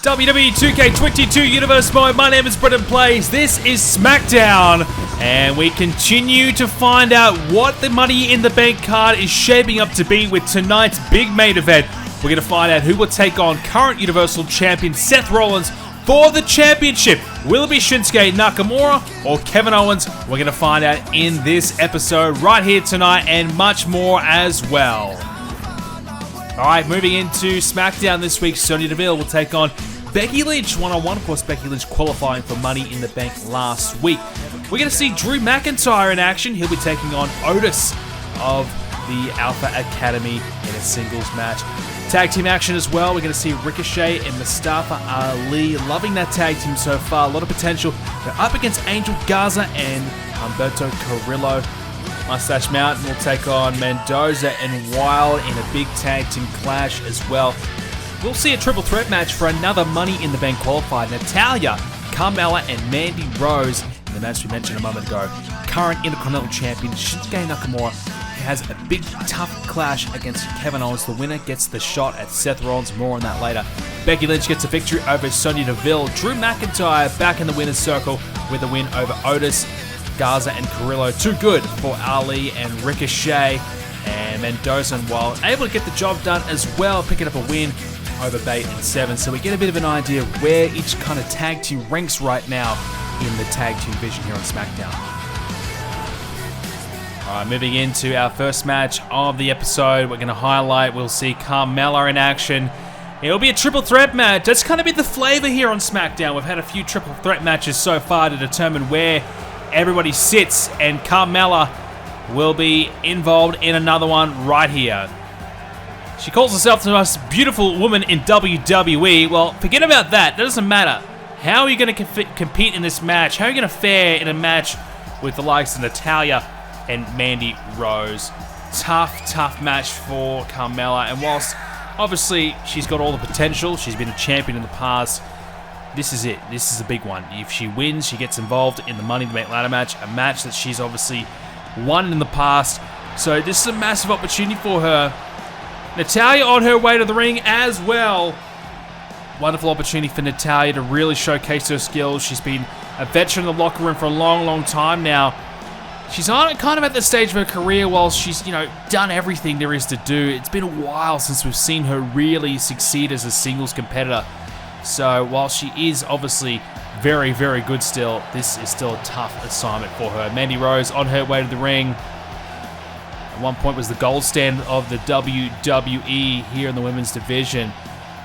WWE 2k22 Universe Mode. My name is BrendenPlayz. This is Smackdown, and we continue to find out what the Money in the Bank card is shaping up to be with tonight's big main event. We're going to find out who will take on current Universal Champion Seth Rollins for the championship. Will it be Shinsuke Nakamura or Kevin Owens? We're going to find out in this episode right here tonight, and much more as well. Alright, moving into Smackdown this week, Sonya Deville will take on Becky Lynch one-on-one. Of course, Becky Lynch qualifying for Money in the Bank last week. We're going to see Drew McIntyre in action. He'll be taking on Otis of the Alpha Academy in a singles match. Tag team action as well. We're going to see Ricochet and Mustafa Ali. Loving that tag team so far. A lot of potential. They're up against Angel Garza and Humberto Carrillo. Mustache Mountain will take on Mendoza and Wilde in a big tag team clash as well. We'll see a triple threat match for another Money in the Bank qualifier. Natalya, Carmella, and Mandy Rose in the match we mentioned a moment ago. Current Intercontinental Champion Shinsuke Nakamura has a big, tough clash against Kevin Owens. The winner gets the shot at Seth Rollins. More on that later. Becky Lynch gets a victory over Sonya Deville. Drew McIntyre back in the winner's circle with a win over Otis, Garza, and Carrillo. Too good for Ali and Ricochet, and Mendoza and Wilde able to get the job done as well, picking up a win over Bate and Seven. So we get a bit of an idea of where each kind of tag team ranks right now in the tag team division here on SmackDown. Alright, moving into our first match of the episode, we're going to highlight, we'll see Carmella in action. It'll be a triple threat match. That's kind of been the flavor here on SmackDown. We've had a few triple threat matches so far to determine where everybody sits, and Carmella will be involved in another one right here. She calls herself the most beautiful woman in WWE. Well, forget about that. That doesn't matter. How are you going to compete in this match? How are you going to fare in a match with the likes of Natalya and Mandy Rose? Tough match for Carmella. And whilst obviously she's got all the potential, she's been a champion in the past, this is it. This is a big one. If she wins, she gets involved in the Money in the Bank ladder match, a match that she's obviously won in the past. So this is a massive opportunity for her. Natalya on her way to the ring as well. Wonderful opportunity for Natalya to really showcase her skills. She's been a veteran in the locker room for a long time now. She's kind of at the stage of her career while she's, done everything there is to do. It's been a while since we've seen her really succeed as a singles competitor. So while she is obviously very good still, this is still a tough assignment for her. Mandy Rose on her way to the ring. At one point was the gold standard of the WWE here in the women's division.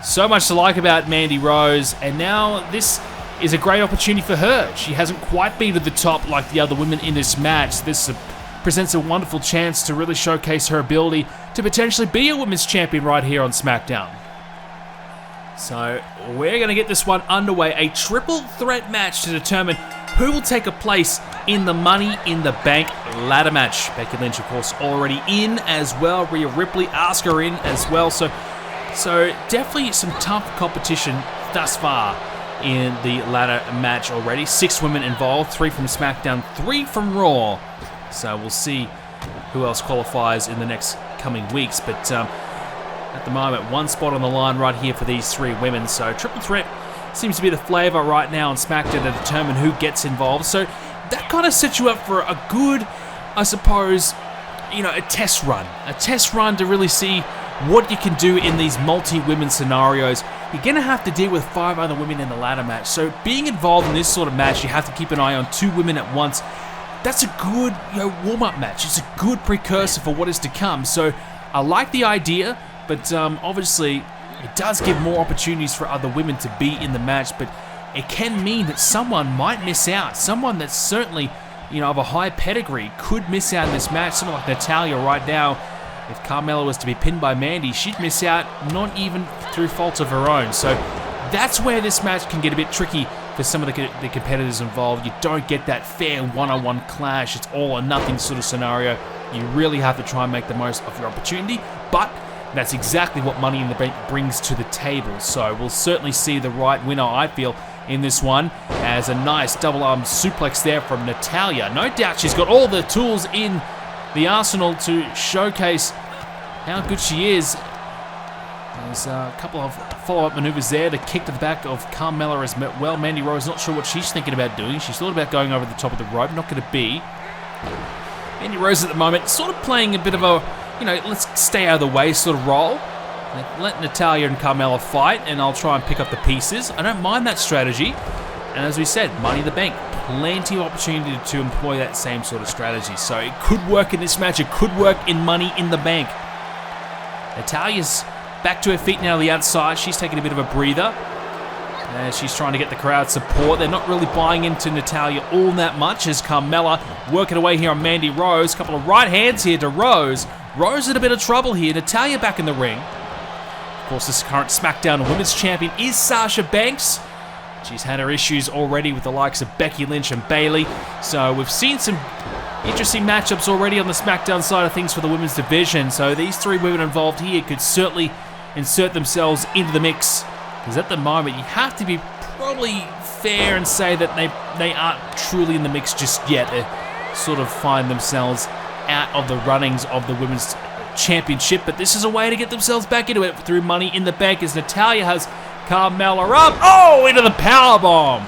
So much to like about Mandy Rose, and now this is a great opportunity for her. She hasn't quite been to the top like the other women in this match. This presents a wonderful chance to really showcase her ability to potentially be a women's champion right here on SmackDown. So we're going to get this one underway. A triple threat match to determine who will take a place in the Money in the Bank ladder match. Becky Lynch, of course, already in as well. Rhea Ripley, Asuka in as well. So definitely some tough competition thus far in the ladder match already. 6 women involved, 3 from SmackDown, 3 from Raw. So we'll see who else qualifies in the next coming weeks. But at the moment, one spot on the line right here for these 3 women. So triple threat seems to be the flavor right now on SmackDown to determine who gets involved. So that kind of sets you up for a good, I suppose, a test run. A test run to really see what you can do in these multi-women scenarios. You're going to have to deal with 5 other women in the ladder match. So being involved in this sort of match, you have to keep an eye on 2 women at once. That's a good warm-up match. It's a good precursor for what is to come. So I like the idea. But obviously, it does give more opportunities for other women to be in the match, but it can mean that someone might miss out. Someone that's certainly, of a high pedigree could miss out in this match. Someone like Natalya right now, if Carmella was to be pinned by Mandy, she'd miss out, not even through fault of her own. So that's where this match can get a bit tricky for some of the competitors involved. You don't get that fair one-on-one clash. It's all or nothing sort of scenario. You really have to try and make the most of your opportunity, but that's exactly what Money in the Bank brings to the table. So we'll certainly see the right winner, I feel, in this one, as a nice double-arm suplex there from Natalya. No doubt she's got all the tools in the arsenal to showcase how good she is. There's a couple of follow-up maneuvers there. The kick to the back of Carmella as well. Mandy Rose not sure what she's thinking about doing. She's thought about going over the top of the rope. Not going to be. Mandy Rose at the moment sort of playing a bit of a, let's stay out of the way sort of role. Let Natalya and Carmella fight, and I'll try and pick up the pieces. I don't mind that strategy. And as we said, Money in the Bank. Plenty of opportunity to employ that same sort of strategy. So it could work in this match. It could work in Money in the Bank. Natalya's back to her feet now on the outside. She's taking a bit of a breather. She's trying to get the crowd support. They're not really buying into Natalya all that much as Carmella working away here on Mandy Rose. A couple of right hands here to Rose. Rose in a bit of trouble here. Natalya back in the ring. Of course, this current SmackDown Women's Champion is Sasha Banks. She's had her issues already with the likes of Becky Lynch and Bayley. So we've seen some interesting matchups already on the SmackDown side of things for the women's division. So these three women involved here could certainly insert themselves into the mix. Because at the moment, you have to be probably fair and say that they aren't truly in the mix just yet. They sort of find themselves out of the runnings of the women's championship. But this is a way to get themselves back into it through Money in the Bank as Natalya has Carmella up. Oh, into the powerbomb.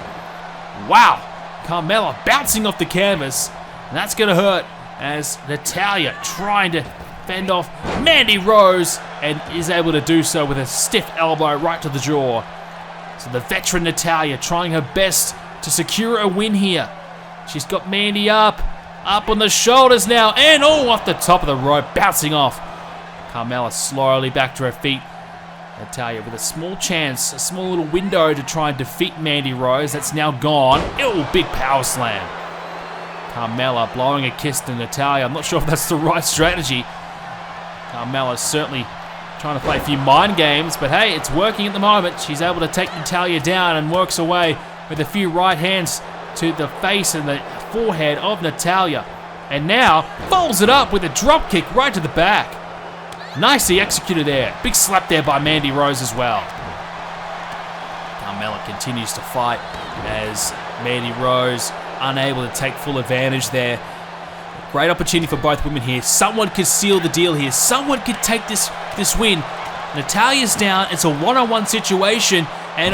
Wow. Carmella bouncing off the canvas. And that's going to hurt as Natalya trying to fend off Mandy Rose and is able to do so with a stiff elbow right to the jaw. So the veteran Natalya trying her best to secure a win here. She's got Mandy up on the shoulders now, and off the top of the rope, bouncing off. Carmella slowly back to her feet. Natalya with a small chance, a small little window to try and defeat Mandy Rose. That's now gone. Ew, big power slam. Carmella blowing a kiss to Natalya. I'm not sure if that's the right strategy. Carmella's certainly trying to play a few mind games, but hey, it's working at the moment. She's able to take Natalya down and works away with a few right hands to the face and the forehead of Natalya. And now folds it up with a drop kick right to the back. Nicely executed there. Big slap there by Mandy Rose as well. Carmella continues to fight as Mandy Rose unable to take full advantage there. Great opportunity for both women here. Someone could seal the deal here. Someone could take this win. Natalya's down. It's a one-on-one situation. And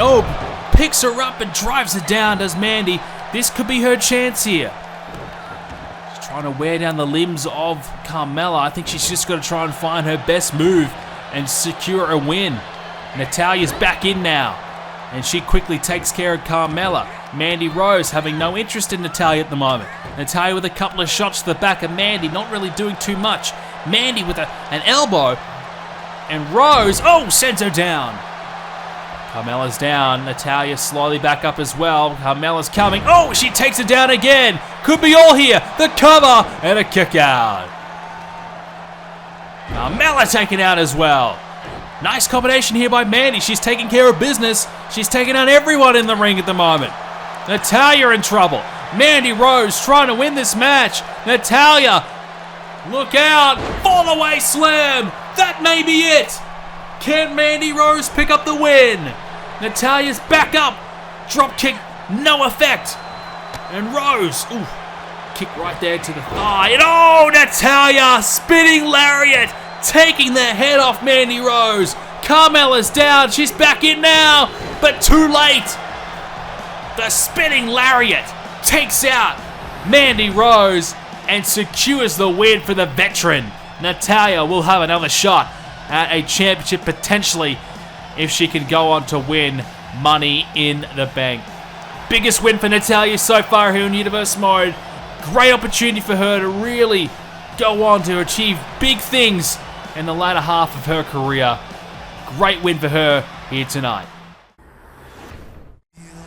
picks her up and drives her down, does Mandy. This could be her chance here. She's trying to wear down the limbs of Carmella. I think she's just got to try and find her best move and secure a win. Natalya's back in now. And she quickly takes care of Carmella. Mandy Rose having no interest in Natalya at the moment. Natalya with a couple of shots to the back of Mandy, not really doing too much. Mandy with an elbow. And Rose, sends her down. Carmella's down. Natalya slowly back up as well. Carmella's coming. She takes her down again. Could be all here. The cover and a kick out. Carmella taken out as well. Nice combination here by Mandy. She's taking care of business. She's taking out everyone in the ring at the moment. Natalya in trouble. Mandy Rose trying to win this match. Natalya, look out. Fall away slam. That may be it. Can Mandy Rose pick up the win? Natalya's back up. Drop kick, no effect. And Rose, kick right there to the thigh. And Natalya, spinning lariat, taking the head off Mandy Rose. Carmella's down. She's back in now, but too late. The spinning lariat takes out Mandy Rose and secures the win for the veteran. Natalya will have another shot at a championship potentially if she can go on to win Money in the Bank. Biggest win for Natalya so far here in Universe Mode. Great opportunity for her to really go on to achieve big things in the latter half of her career. Great win for her here tonight.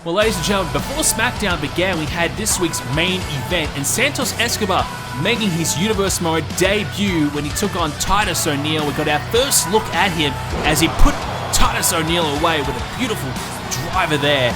Well, ladies and gentlemen, before SmackDown began, we had this week's main event, and Santos Escobar making his Universe Mode debut when he took on Titus ONeil. We got our first look at him as he put Titus ONeil away with a beautiful driver there.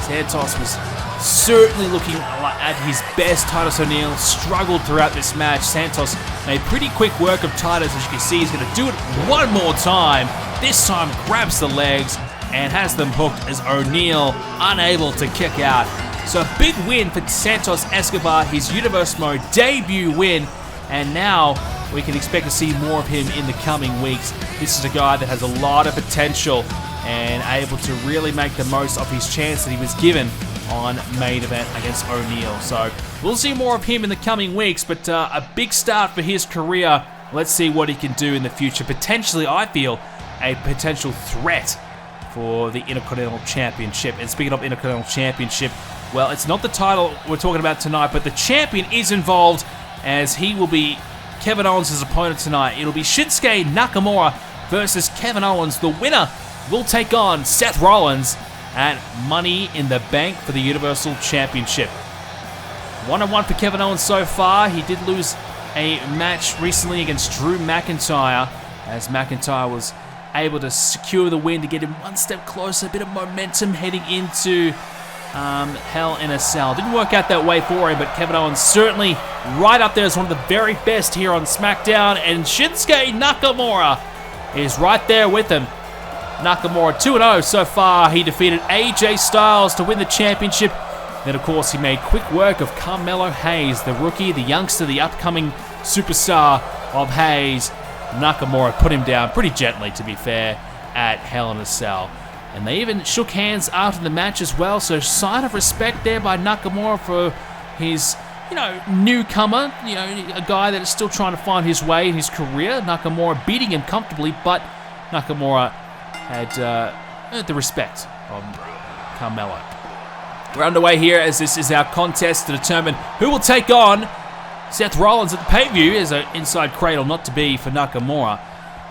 Santos was certainly looking at his best. Titus ONeil struggled throughout this match. Santos made pretty quick work of Titus. As you can see, he's going to do it one more time. This time grabs the legs and has them hooked as ONeil unable to kick out. So a big win for Santos Escobar, his Universe Mode debut win, and now we can expect to see more of him in the coming weeks. This is a guy that has a lot of potential and able to really make the most of his chance that he was given on main event against ONeil. So we'll see more of him in the coming weeks, but a big start for his career. Let's see what he can do in the future. Potentially, I feel, a potential threat for the Intercontinental Championship. And speaking of Intercontinental Championship, well, it's not the title we're talking about tonight, but the champion is involved, as he will be Kevin Owens' opponent tonight. It'll be Shinsuke Nakamura versus Kevin Owens. The winner will take on Seth Rollins at Money in the Bank for the Universal Championship. 1-1 for Kevin Owens so far. He did lose a match recently against Drew McIntyre, as McIntyre was able to secure the win to get him one step closer, a bit of momentum heading into Hell in a Cell. Didn't work out that way for him, but Kevin Owens certainly right up there as one of the very best here on SmackDown, and Shinsuke Nakamura is right there with him. Nakamura 2-0 so far. He defeated AJ Styles to win the championship. Then, of course, he made quick work of Carmelo Hayes, the rookie, the youngster, the upcoming superstar of Hayes. Nakamura put him down pretty gently, to be fair, at Hell in a Cell. And they even shook hands after the match as well, so sign of respect there by Nakamura for his, newcomer, a guy that is still trying to find his way in his career. Nakamura beating him comfortably, but Nakamura had earned the respect of Carmella. We're underway here as this is our contest to determine who will take on Seth Rollins at the pay-per-view. As an inside cradle not to be for Nakamura.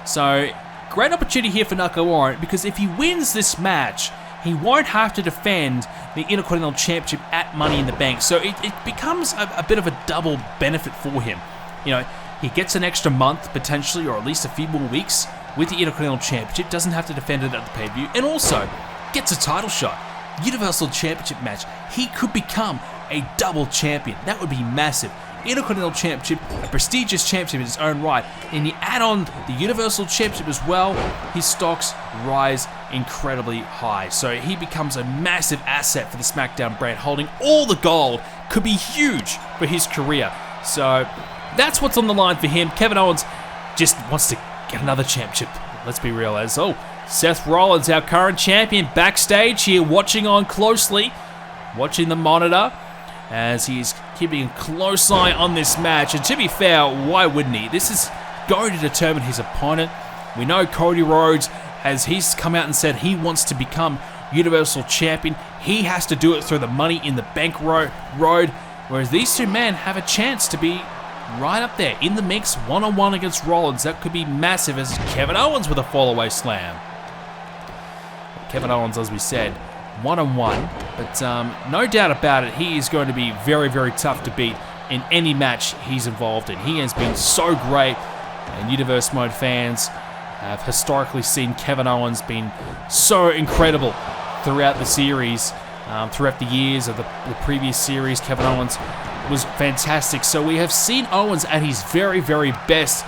So, great opportunity here for Nakamura, because if he wins this match, he won't have to defend the Intercontinental Championship at Money in the Bank. So it becomes a bit of a double benefit for him. He gets an extra month, potentially, or at least a few more weeks with the Intercontinental Championship, doesn't have to defend it at the pay-per-view, and also gets a title shot. Universal Championship match. He could become a double champion. That would be massive. Intercontinental Championship, a prestigious championship in its own right, and you add on the Universal Championship as well, his stocks rise incredibly high. So he becomes a massive asset for the SmackDown brand. Holding all the gold could be huge for his career. So that's what's on the line for him. Kevin Owens just wants to get another championship. Let's be real, as Seth Rollins, our current champion, backstage here, watching on closely, watching the monitor, as he's keeping a close eye on this match. And to be fair, why wouldn't he? This is going to determine his opponent. We know Cody Rhodes, as he's come out and said he wants to become Universal Champion, he has to do it through the Money in the Bank road, whereas these two men have a chance to be right up there in the mix, one-on-one against Rollins. That could be massive, as Kevin Owens with a fall-away slam. Kevin Owens, as we said, one-on-one, but no doubt about it, he is going to be very, very tough to beat in any match he's involved in. He has been so great, and Universe Mode fans have historically seen Kevin Owens being so incredible throughout the series, throughout the years of the previous series. Kevin Owens was fantastic. So we have seen Owens at his very, very best,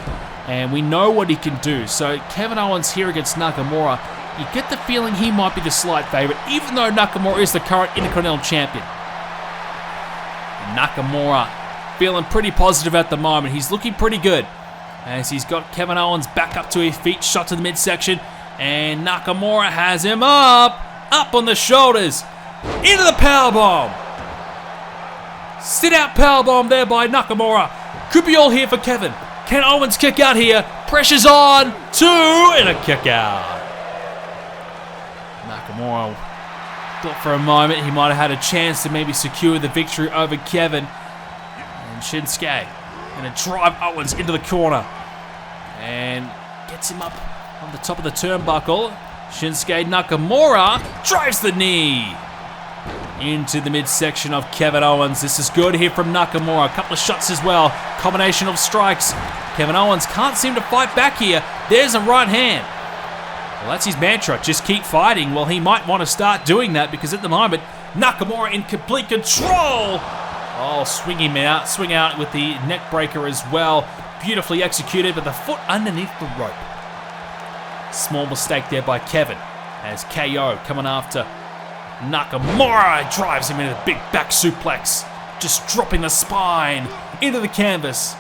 and we know what he can do. So Kevin Owens here against Nakamura, you get the feeling he might be the slight favorite, even though Nakamura is the current Intercontinental Champion. And Nakamura feeling pretty positive at the moment. He's looking pretty good, as he's got Kevin Owens back up to his feet, shot to the midsection, and Nakamura has him up on the shoulders, into the powerbomb. Sit out powerbomb there by Nakamura. Could be all here for Kevin. Can Owens kick out here? Pressure's on. 2 and a kick out. Nakamura thought for a moment he might have had a chance to maybe secure the victory over Kevin. And Shinsuke going to drive Owens into the corner and gets him up on the top of the turnbuckle. Shinsuke Nakamura drives the knee into the midsection of Kevin Owens. This is good here from Nakamura. A couple of shots as well. Combination of strikes. Kevin Owens can't seem to fight back here. There's a right hand. Well, that's his mantra. Just keep fighting. Well, he might want to start doing that, because at the moment, Nakamura in complete control. Oh, swing out with the neck breaker as well. Beautifully executed, but the foot underneath the rope. Small mistake there by Kevin, as KO coming after Nakamura drives him into the big back suplex, just dropping the spine into the canvas.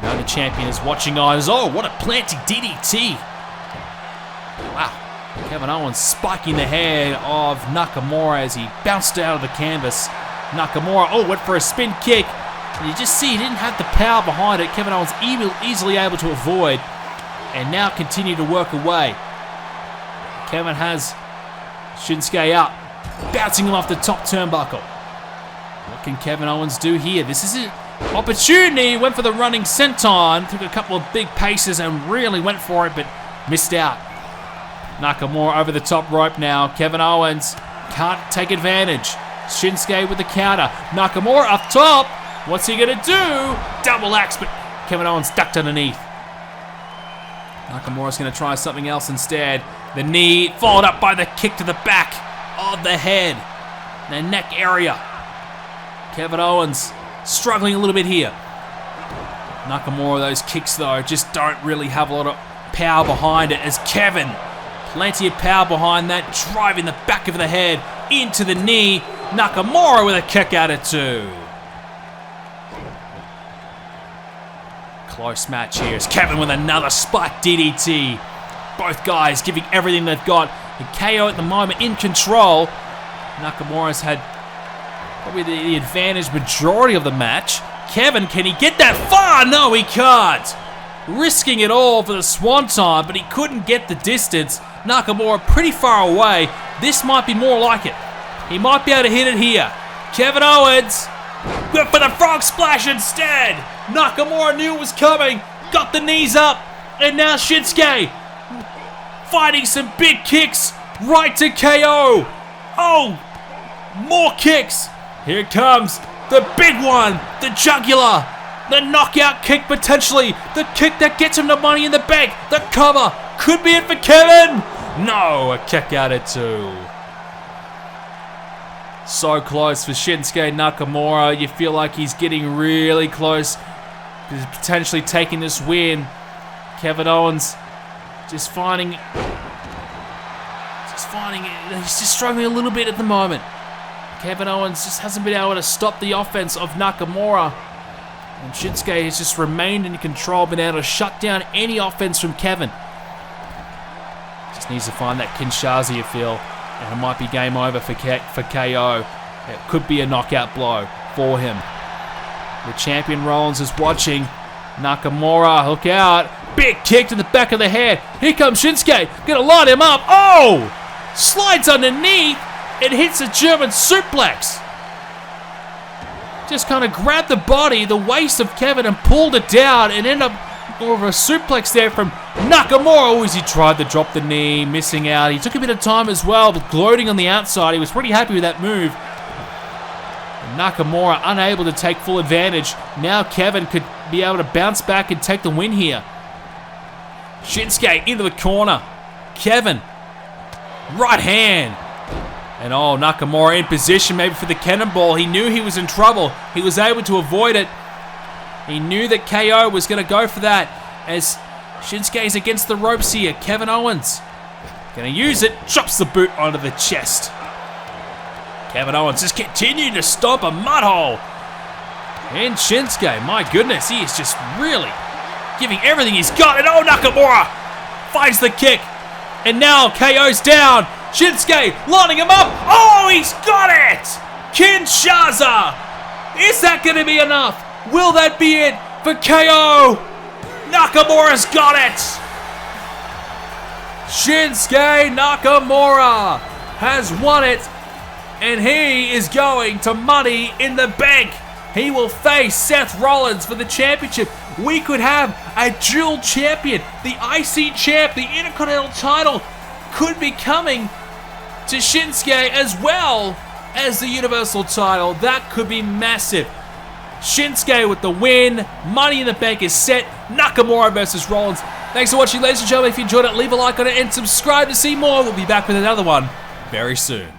Now the champion is watching eyes. Oh, what a planting DDT. Wow. Kevin Owens spiking the head of Nakamura as he bounced out of the canvas. Nakamura, went for a spin kick. And you just see he didn't have the power behind it. Kevin Owens easily able to avoid and now continue to work away. Kevin has Shinsuke up, bouncing him off the top turnbuckle. What can Kevin Owens do here? This is an opportunity. Went for the running senton, took a couple of big paces and really went for it, but missed out. Nakamura over the top rope now. Kevin Owens can't take advantage. Shinsuke with the counter. Nakamura up top. What's he gonna do? Double axe, but Kevin Owens ducked underneath. Nakamura's gonna try something else instead. The knee followed up by the kick to the back of the head, the neck area. Kevin Owens struggling a little bit here. Nakamura, those kicks though, just don't really have a lot of power behind it as Kevin, plenty of power behind that, driving the back of the head into the knee. Nakamura with a kick out of two. Close match here as Kevin with another spike DDT. Both guys giving everything they've got. And KO at the moment in control. Nakamura's had probably the advantage majority of the match. Kevin, can he get that far? No, he can't. Risking it all for the swanton, but he couldn't get the distance. Nakamura pretty far away. This might be more like it. He might be able to hit it here. Kevin Owens went for the frog splash instead. Nakamura knew it was coming. Got the knees up. And now Shinsuke fighting some big kicks right to KO. Oh, more kicks. Here it comes. The big one. The jugular. The knockout kick potentially. The kick that gets him the money in the bank. The cover. Could be it for Kevin. No, a kick out of two. So close for Shinsuke Nakamura. You feel like he's getting really close to potentially taking this win. Kevin Owens just finding he's just struggling a little bit at the moment. Kevin Owens just hasn't been able to stop the offense of Nakamura. And Shinsuke has just remained in control, been able to shut down any offense from Kevin. Just needs to find that Kinshasa, you feel. And it might be game over for KO. It could be a knockout blow for him. The champion Rollins is watching. Nakamura, look out. Big kick to the back of the head. Here comes Shinsuke. Gonna line him up. Oh! Slides underneath. It hits a German suplex. Just kind of grabbed the body, the waist of Kevin, and pulled it down and ended up more of a suplex there from Nakamura. Oh, as he tried to drop the knee, missing out. He took a bit of time as well, but gloating on the outside. He was pretty happy with that move. And Nakamura unable to take full advantage. Now Kevin could be able to bounce back and take the win here. Shinsuke into the corner. Kevin, right hand. And Nakamura in position maybe for the cannonball. He knew he was in trouble. He was able to avoid it. He knew that KO was going to go for that as Shinsuke is against the ropes here. Kevin Owens going to use it. Drops the boot onto the chest. Kevin Owens just continuing to stomp a mud hole. And Shinsuke, my goodness, he is just really giving everything he's got. And Nakamura finds the kick. And now KO's down. Shinsuke lining him up. Oh, he's got it! Kinshasa! Is that going to be enough? Will that be it for KO? Nakamura's got it! Shinsuke Nakamura has won it, and he is going to Money in the Bank. He will face Seth Rollins for the championship. We could have a dual champion. The IC champ, the Intercontinental title, could be coming to Shinsuke as well as the Universal title. That could be massive. Shinsuke with the win. Money in the Bank is set. Nakamura versus Rollins. Thanks for watching, ladies and gentlemen. If you enjoyed it, leave a like on it and subscribe to see more. We'll be back with another one very soon.